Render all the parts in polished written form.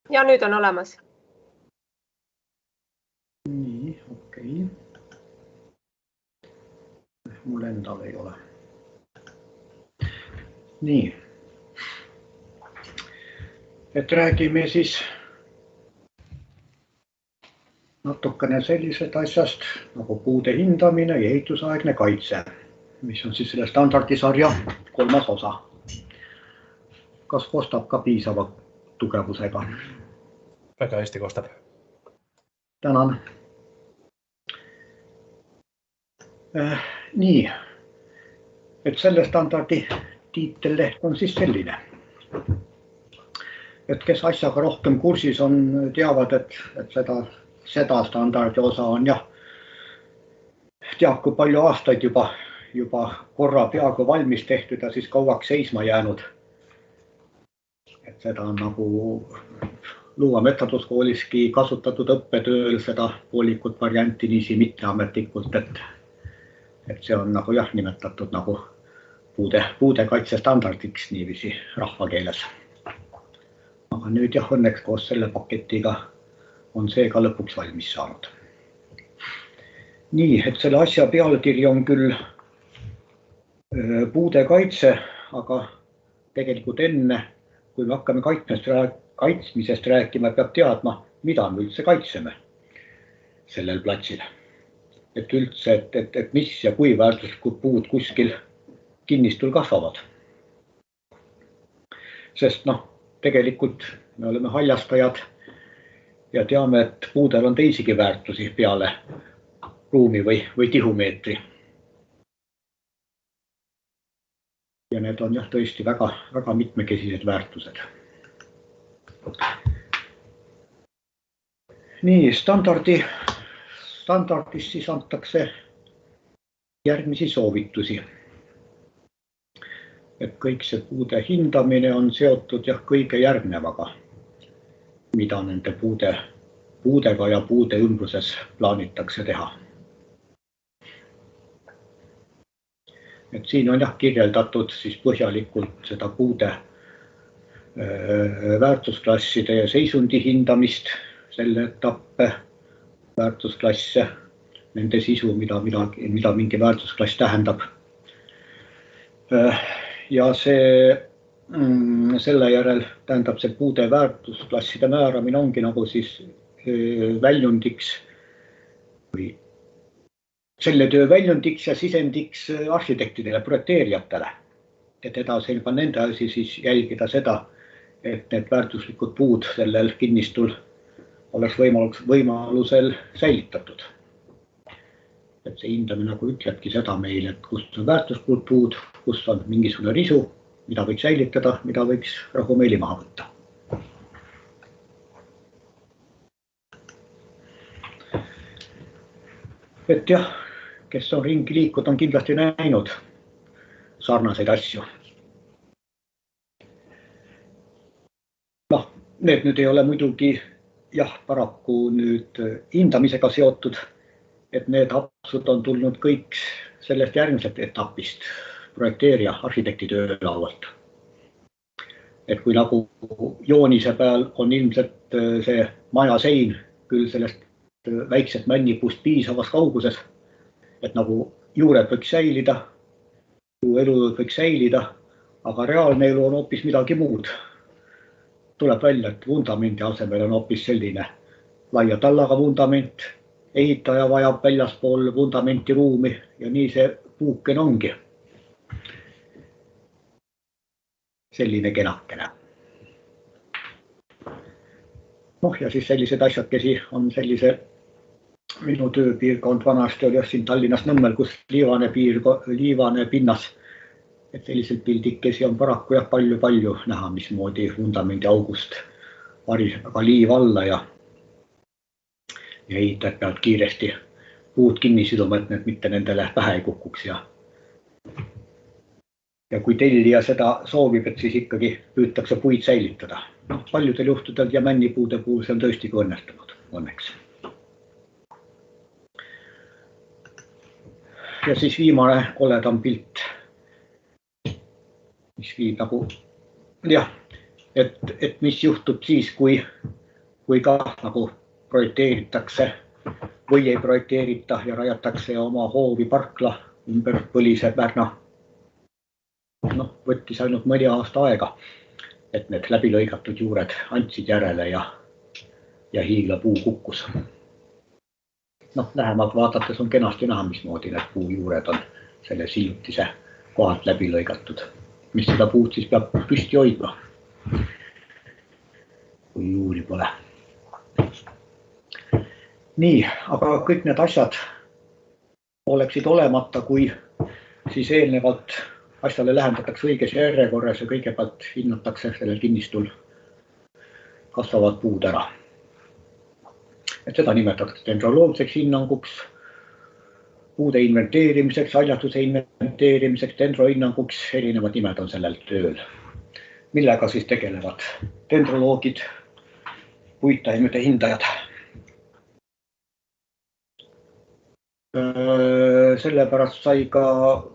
Ja nüüd on olemas. Nii, okei. Mul endal ei ole. Nii. Et räägime siis natukene sellised asjast nagu puude hindamine ja ehitusaegne kaitse, mis on siis selle standardisarja 3. osa. Kas kostab ka piisava tugevusega? Väga hästi kostab. Tänan. Nii, et selle standardi tiitelleht on siis selline. Et kes asjaga rohkem kursis on, teavad, et seda standardi osa on teab kui palju aastaid juba korra peaaegu valmis tehtud ja siis kauaks seisma jäänud. Et seda on nagu Luua metsanduskooliski kasutatud õppetööl seda poolikut varianti niisi mitteametlikult, et see on nagu nimetatud nagu puude kaitse standardiks niiviisi rahvakeeles. Aga nüüd õnneks koos selle paketiga on see ka lõpuks valmis saanud. Nii, et selle asja pealkiri on küll puude kaitse, aga tegelikult enne, kui me hakkame kaitsmisest rääkima, peab teadma, mida me üldse kaitseme sellel platsil. Et üldse, et mis ja kui väärtuslikud puud kuskil kinnistul kasvavad. Sest tegelikult me oleme haljastajad ja teame, et puudel on teisigi väärtusi peale ruumi või tihumeetri. Ja need on tõesti väga mitmekesised väärtused. Nii, standardis siis antakse järgmisi soovitusi. Et kõik see puude hindamine on seotud kõige järgnevaga, mida nende puudega ja puude ümbruses plaanitakse teha. Et siin on kirjeldatud siis põhjalikult seda puude väärtusklasside ja seisundi hindamist, selle etappe, väärtusklasse, nende sisu, mida mingi väärtusklass tähendab. Ja selle järel tähendab see puude väärtusklasside määramine ongi nagu siis väljundiks või selle töö väljundiks ja sisendiks arhitektidele, projekteerijatele. Et edasi juba nende asi siis jälgida seda, et need väärtuslikud puud sellel kinnistul oleks võimalusel säilitatud. Et see hindamine nagu ütlebki seda meile, et kus on väärtuslikud puud, kus on mingisugune risu, mida võiks säilitada, mida võiks rahumeeli maha võtta. Et kes on ringi liikud, on kindlasti näinud sarnaseid asju. Need nüüd ei ole muidugi paraku nüüd hindamisega seotud, et need apsud on tulnud kõik sellest järgmisest etapist projekteerija arhitekti töölaualt. Et kui nagu joonise peal on ilmselt see maja sein küll sellest väiksest männipuust piisavas kauguses, et nagu juured võiks säilida, elu võiks säilida, aga reaalne elu on hoopis midagi muud. Tuleb välja, et vundamendi asemel on hoopis selline laia tallaga vundament, ehitaja vajab väljaspool vundamenti ruumi ja nii see puuken ongi. Selline kenakene. Ja siis sellised asjakesi on sellise minu tööpiirkond vanasti oli siin Tallinnas Nõmmel, kus liivane pinnas. Et selliselt pildikesi on paraku palju näha, mismoodi vundamendi august variseb aga liiv alla ja ehitajad peavad kiiresti puud kinni siduma, et need mitte nendele pähe ei kukuks. Ja kui tellija seda soovib, et siis ikkagi püütakse puid säilitada. Paljudel juhtudel ja männipuude puhul see on tõesti õnnestunud, õnneks. Ja siis viimane koledam pilt, mis viib nagu, et mis juhtub siis, kui kui ka nagu projekteeritakse või ei projekteerita ja rajatakse oma hoovi parkla ümber põlise Pärna. Noh, võttis ainult mõni aasta aega, et need läbi lõigatud juured andsid järele ja hiiglapuu kukkus. Noh, lähemalt vaadates on kenasti näha, mismoodi need puujuured on selle sillutise kohalt läbi lõigatud, mis seda puud siis peab püsti hoidma, kui juuri pole. Nii, aga kõik need asjad oleksid olemata, kui siis eelnevalt asjale lähendatakse õiges järjekorras ja kõigepealt hinnatakse sellel kinnistul kasvavad puud ära. Et seda nimetatakse dendroloogseks hinnanguks, puude inventeerimiseks, haljastuse inventeerimiseks, dendrohinnanguks, erinevad nimed on sellel tööl, millega siis tegelevad dendroloogid, puittaimede hindajad. Sellepärast sai ka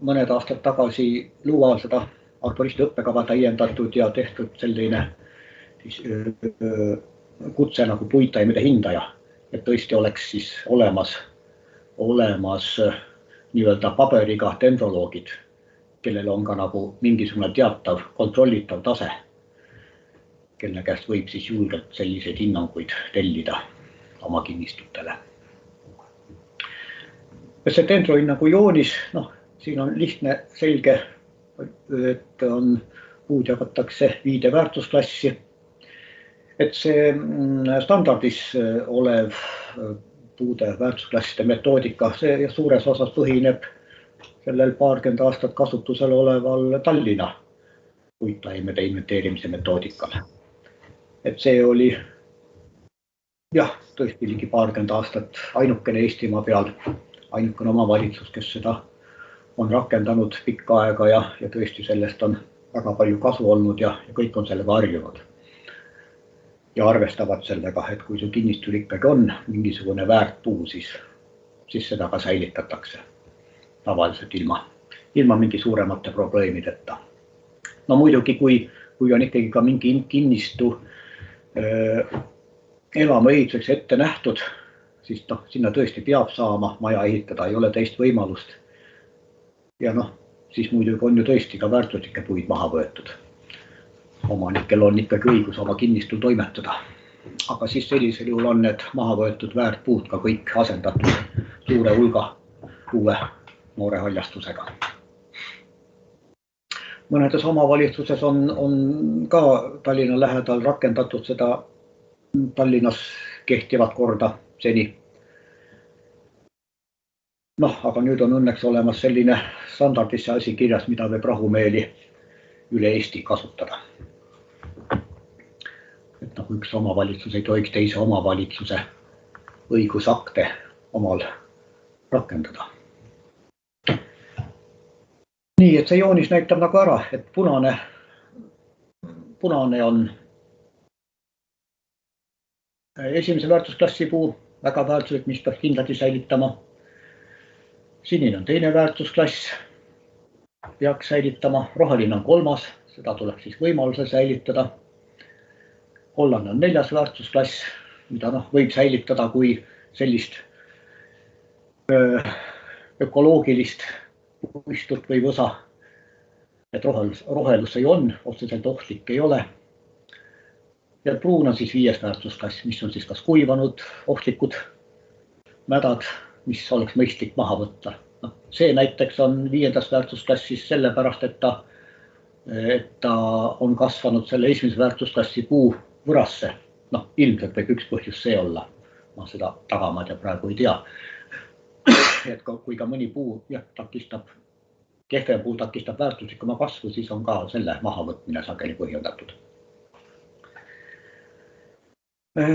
mõned aastad tagasi Luual seda arboristi õppekava täiendatud ja tehtud selline kutse nagu puittaimede hindaja, et tõesti oleks siis olemas nii-öelda paberiga dendroloogid, kellel on ka nagu mingisugune teatav kontrollitav tase, kelle käest võib siis julgelt selliseid hinnanguid tellida oma kinnistutele. See dendrohinnangu joonis, noh, siin on lihtne, selge, et puud jagatakse 5 väärtusklassi. Et see standardis olev puude väärtusklasside metoodika, see suures osas põhineb sellel paarkümmend aastat kasutusel oleval Tallinna puittaimede inventeerimise metoodikal. Et see oli jah, tõesti ligi paarkümmend aastat ainukene Eestimaa peal, ainukene omavalitsus, kes seda on rakendanud pikka aega ja tõesti sellest on väga palju kasu olnud ja kõik on sellega harjunud. Ja arvestavad sellega, et kui su kinnistul ikkagi on mingisugune väärt puu, siis seda ka säilitatakse tavaliselt ilma mingi suuremate probleemideta. No muidugi, kui on ikkagi ka mingi kinnistu elamuehituseks ette nähtud, siis sinna tõesti peab saama maja ehitada, ei ole teist võimalust. Ja siis muidugi on ju tõesti ka väärtuslikke puid maha võetud. Omanikel on ikkagi õigus oma kinnistul toimetada. Aga siis sellisel juhul on need maha võetud väärtpuud ka kõik asendatud suure hulga uue noore haljastusega. Mõnedes omavalitsuses on ka Tallinna lähedal rakendatud seda Tallinnas kehtivat korda seni. Aga nüüd on õnneks olemas selline standardisse asi kirjas, mida võib rahumeeli üle Eesti kasutada. Et üks omavalitsus ei tohiks teise omavalitsuse õigusakte omal rakendada. Nii, et see joonis näitab nagu ära, et punane on esimese väärtusklassi puu, väga väärtuslik, mis peab kindlasti säilitama. Sinine on teine väärtusklass, peaks säilitama. Roheline on 3, seda tuleb siis võimaluse säilitada. Kollane on 4. väärtusklass, mida võib säilitada kui sellist ökoloogilist puistut või võsa. Et rohelus ei on, otseselt ohtlik ei ole. Ja pruun on siis 5. väärtusklass, mis on siis kas kuivanud, ohtlikud, mädad, mis oleks mõistlik maha võtta. See näiteks on 5. väärtusklassis sellepärast, et ta on kasvanud selle 1. väärtusklassi puu võrasse. Ilmselt võib üks põhjus see olla. Ma seda tagamaad ja praegu ei tea. Et kui ka mõni puu kehvem puu takistab väärtuslikuma kasvu, siis on ka selle mahavõtmine sageli põhjendatud.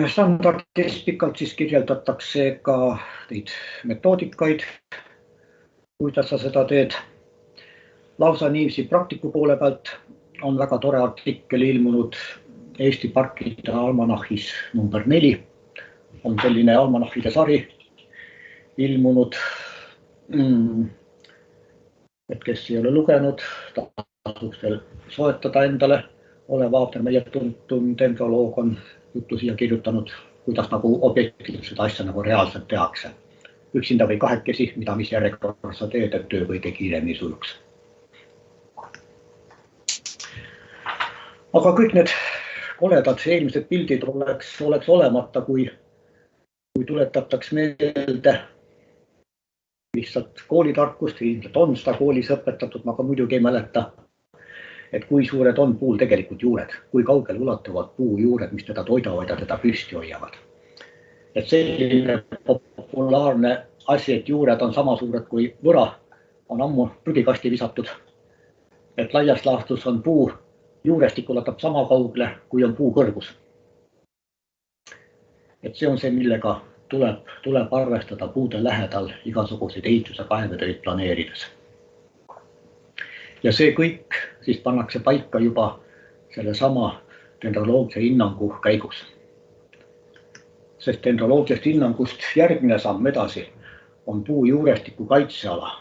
Standardis pikalt siis kirjeldatakse ka neid metoodikaid, kuidas sa seda teed. Lausa niivisi praktiku poole pealt on väga tore artikkel ilmunud Eesti parkide almanahis number 4. On selline almanahide sari ilmunud, et kes ei ole lugenud, tasuks veel soetada endale. Ole Vaabner, meie tuntum dendroloog, on juttu siia kirjutanud, kuidas nagu objektiivselt seda asja nagu reaalselt tehakse. Üksinda või kahekesi, mida mis järjekorras sa teed, et töö kõige kiiremini sujuks. Aga kõik need koledad eelmised pildid oleks olemata, kui tuletataks meelde lihtsalt koolitarkust, ilmselt on seda koolis õpetatud, ma ka muidugi ei mäleta, et kui suured on puul tegelikult juured, kui kaugel ulatuvad puu juured, mis teda toidavad ja teda püsti hoiavad. Et selline populaarne asi, et juured on sama suured kui võra, on ammu prügikasti visatud. Et laias laastus on puu juurestik ulatab sama kaugele, kui on puu kõrgus. Et see on see, millega tuleb arvestada puude lähedal igasuguseid ehituse kaevetöid planeerides. Ja see kõik siis pannakse paika juba selle sama dendroloogilise hinnangu käigus. Sest dendroloogilisest hinnangust järgmine samm edasi on puu juurestiku kaitseala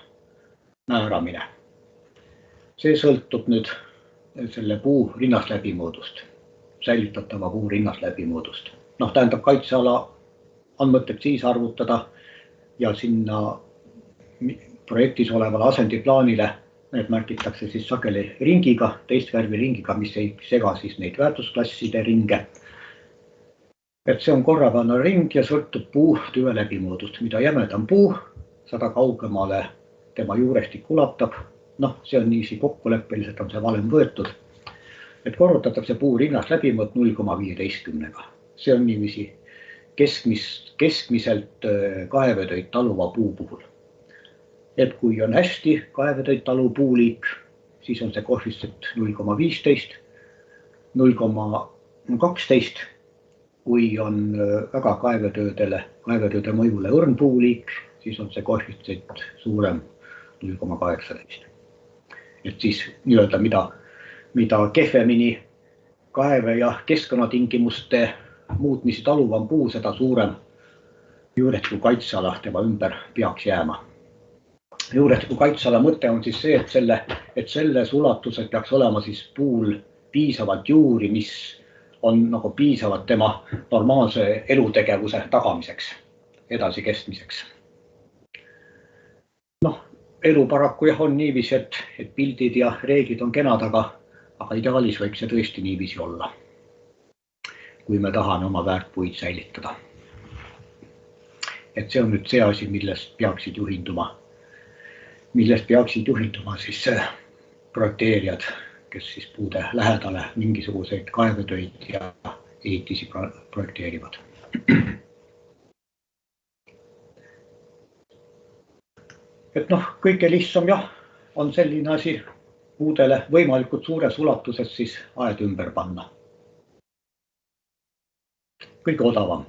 määramine. See sõltub nüüd selle puu rinnasläbimõõdust, säilitatava puu rinnasläbimõõdust. Tähendab, kaitseala on mõtet siis arvutada ja sinna projektis olevale asendiplaanile need märgitakse siis sageli ringiga, teist värvi ringiga, mis ei sega siis neid väärtusklasside ringe. Et see on korrapealne ring ja sõltub puu tüve läbimõõdust. Mida jämedam puu, seda kaugemale tema juurestik ulatab. See on niiviisi kokkuleppeliselt on see valem võetud. Et korrutatakse puu rinnas läbimõõt 0,15. See on niiviisi keskmiselt kaevetöid taluva puu puhul. Et kui on hästi kaevetöid taluv puuliik, siis on see koefitsient 0,15, 0,12. Kui on väga kaevetööde mõjule õrn puuliik, siis on see koefitsient suurem 0,18. Et siis nii-öelda mida kehvemini kaeve ja keskkonnatingimuste muutmisi taluvam puu, seda suurem juurestiku kaitseala tema ümber peaks jääma. Juurestiku kaitseala mõte on siis see, et selles ulatuses peaks olema siis puul piisavalt juuri, mis on nagu piisavad tema normaalse elutegevuse tagamiseks, edasi kestmiseks. Elu paraku on niiviisi, et pildid ja reeglid on kenad, aga ideaalis võiks see tõesti niiviisi olla, kui me tahame oma väärtpuid säilitada. Et see on nüüd see asi, millest peaksid juhinduma siis projekteerijad, kes siis puude lähedale mingisuguseid kaevetöid ja ehitisi projekteerivad. Et kõige lihtsam on selline asi puudele võimalikult suures ulatuses siis aed ümber panna. Kõige odavam.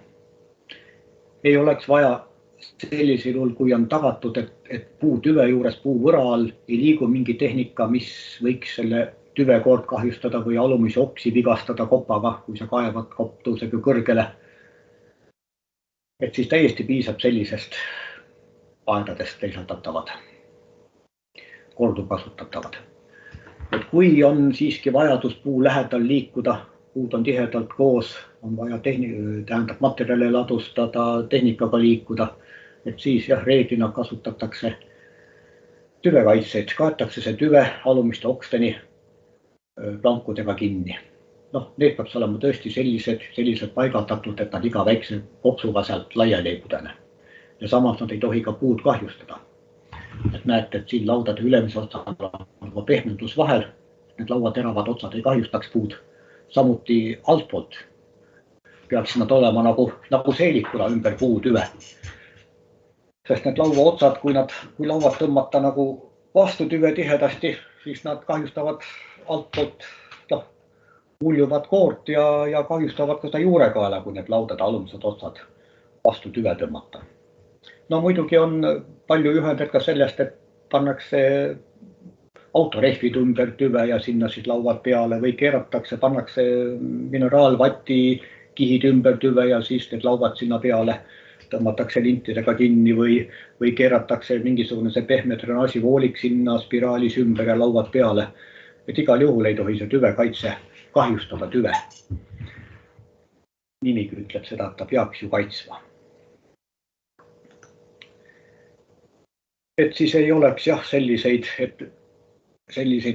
Ei oleks vaja sellisel juhul, kui on tagatud, et puu tüve juures puu võra all ei liigu mingi tehnika, mis võiks selle tüvekoort kahjustada või alumisi oksi vigastada kopaga, kui sa kaevad, kopp tõuseb ju kõrgele. Et siis täiesti piisab sellisest aedadest teisaldatavad, korduvkasutatavad. Et kui on siiski vajadus puu lähedal liikuda, puud on tihedalt koos, on vaja materjale ladustada, tehnikaga liikuda, et siis reeglina kasutatakse tüvekaitseid, kaetakse see tüve alumiste oksteni plankudega kinni. Need peaks olema tõesti sellised paigaldatud, et nad iga väikse kopsuga sealt laiali ei pudene. Ja samas nad ei tohi ka puud kahjustada. Et näete, et siin laudade ülemise otsal on pehmendus vahel, need lauateravad otsad ei kahjustaks puud. Samuti altpoolt peaks nad olema nagu seelikuna ümber puutüve. Sest need laua otsad, kui lauad tõmmata nagu vastu tüve tihedasti, siis nad kahjustavad altpoolt uljuvad koort ja kahjustavad ka seda juurekaela, kui need laudade alumised otsad vastu tüve tõmmata. Muidugi on palju juhendeid ka sellest, et pannakse autorehvid ümber tüve ja sinna siis lauad peale või keeratakse, pannakse mineraalvati kihid ümber tüve ja siis need lauad sinna peale tõmmatakse lintidega kinni või keeratakse mingisugune see pehme drenaasivoolik sinna spiraalis ümber ja lauad peale. Et igal juhul ei tohi see tüvekaitse kahjustada tüve. nimigi ütleb seda, et ta peaks ju kaitsma. Et siis ei oleks jah selliseid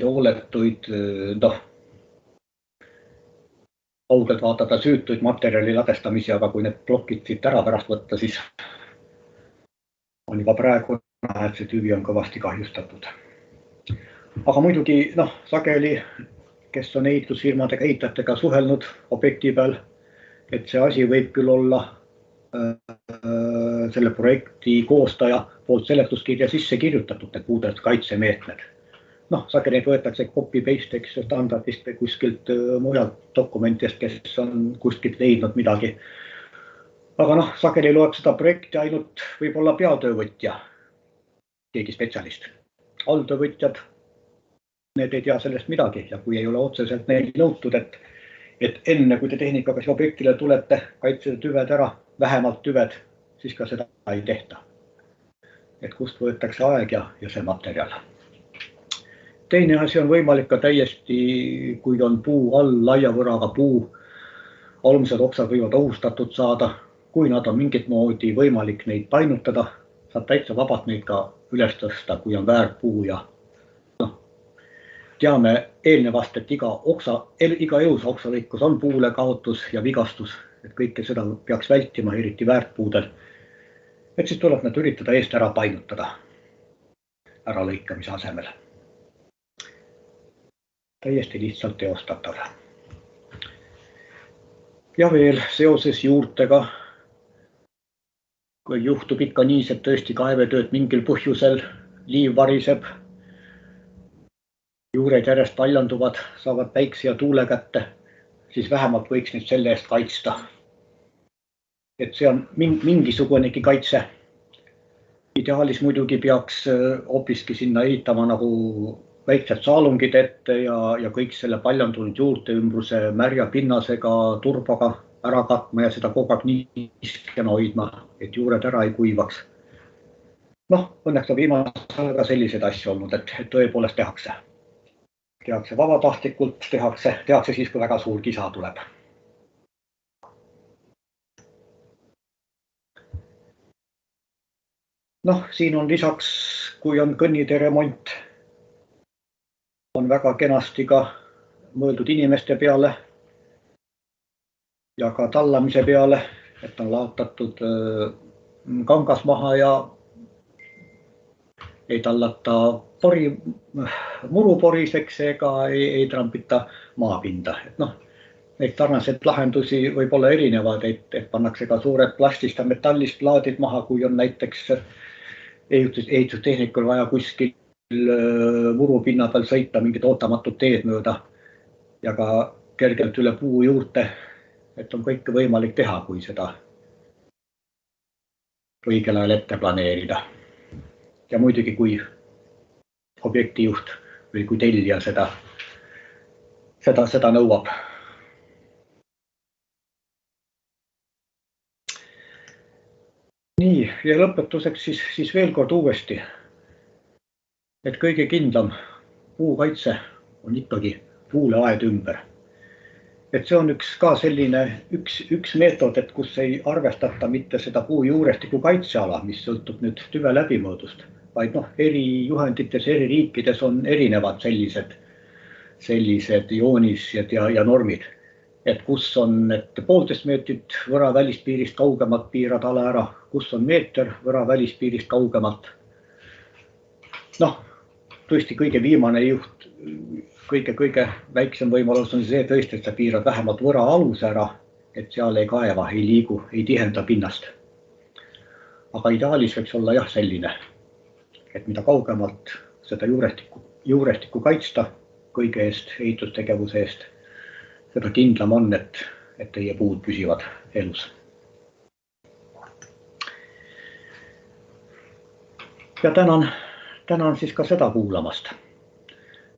hooletuid, kaugelt vaatada süütuid materjali ladestamisi, aga kui need plokid siit ära pärast võtta, siis on juba praegu näha, et see tüvi on kõvasti kahjustatud. Aga muidugi sageli, kes on ehitusfirmadega, ehitajatega suhelnud objekti peal, et see asi võib küll olla selle projekti koostaja poolt seletuskirja sisse kirjutatud, need puudest kaitsemeetmed. Sageli võetakse copy-paste standardist või kuskilt mujalt dokumentidest, kes on kuskilt leidnud midagi. Aga sageli loeb seda projekti ainult võib-olla peatöövõtja, keegi spetsialist. Alltöövõtjad, need ei tea sellest midagi ja kui ei ole otseselt neil nõutud, et enne kui te tehnikaga objektile tulete, kaitseda tüved ära, vähemalt tüved, siis ka seda ei tehta. Et kust võetakse aeg ja see materjal. Teine asi on võimalik ka täiesti, kui on puu all, laia võraga puu, alumised oksad võivad ohustatud saada. Kui nad on mingit moodi võimalik neid painutada, saab täitsa vabalt neid ka üles tõsta, kui on väärpuu ja teame eelnevast, et iga elus oksalõikus on puule kaotus ja vigastus, et kõike seda peaks vältima, eriti väärtpuudel. Et siis tuleb nad üritada eest ära painutada ära lõikamise asemel. Täiesti lihtsalt teostatav. Ja veel seoses juurtega, kui juhtub ikka nii, et tõesti kaevetööd mingil põhjusel liiv variseb, juured järjest paljanduvad, saavad päikse ja tuule kätte, siis vähemalt võiks nüüd selle eest kaitsta. Et see on mingisugunegi kaitse. Ideaalis muidugi peaks hoopiski sinna ehitama nagu väiksed saalungid ette ja kõik selle paljandunud juurte ümbruse märja pinnasega turbaga ära katma ja seda kogu aeg niiskena hoidma, et juured ära ei kuivaks. Õnneks on viimasel aega selliseid asju olnud, et tõepoolest tehakse. Tehakse vabatahtlikult, tehakse siis, kui väga suur kisa tuleb. Siin on lisaks, kui on kõnnitee remont, on väga kenasti ka mõeldud inimeste peale ja ka tallamise peale, et on laotatud kangas maha ja ei tallata muruporiseks ega ei trampita maapinda. Neid tarnaseid lahendusi võib olla erinevad, et pannakse ka suured plastist ja metallist plaadid maha, kui on näiteks ehitustehnikul vaja kuskil murupinna peal sõita mingid ootamatud teed mööda ja ka kergelt üle puu juurte, et on kõike võimalik teha, kui seda õigel ajal ette planeerida. Ja muidugi, kui objektijuht või kui tellija seda nõuab. Nii, ja lõpetuseks siis veel kord uuesti, et kõige kindlam puukaitse on ikkagi puule aed ümber. Et see on üks meetod, et kus ei arvestata mitte seda puu juurestiku kaitseala, mis sõltub nüüd tüve läbimõõdust, vaid eri juhendites, eri riikides on erinevad sellised joonised ja normid. Et kus on 1,5 meetrit võra välispiirist kaugemalt piirad ala ära, kus on meeter võra välispiirist kaugemalt. Tõesti kõige viimane juht, kõige väiksem võimalus on see tõesti, et sa piirad vähemalt võra aluse ära, et seal ei kaeva, ei liigu, ei tihenda pinnast. Aga ideaalis võiks olla jah selline, et mida kaugemalt seda juurestikku kaitsta kõige eest, ehitustegevuse eest, seda kindlam on, et teie puud püsivad elus. Ja tänan siis ka seda kuulamast.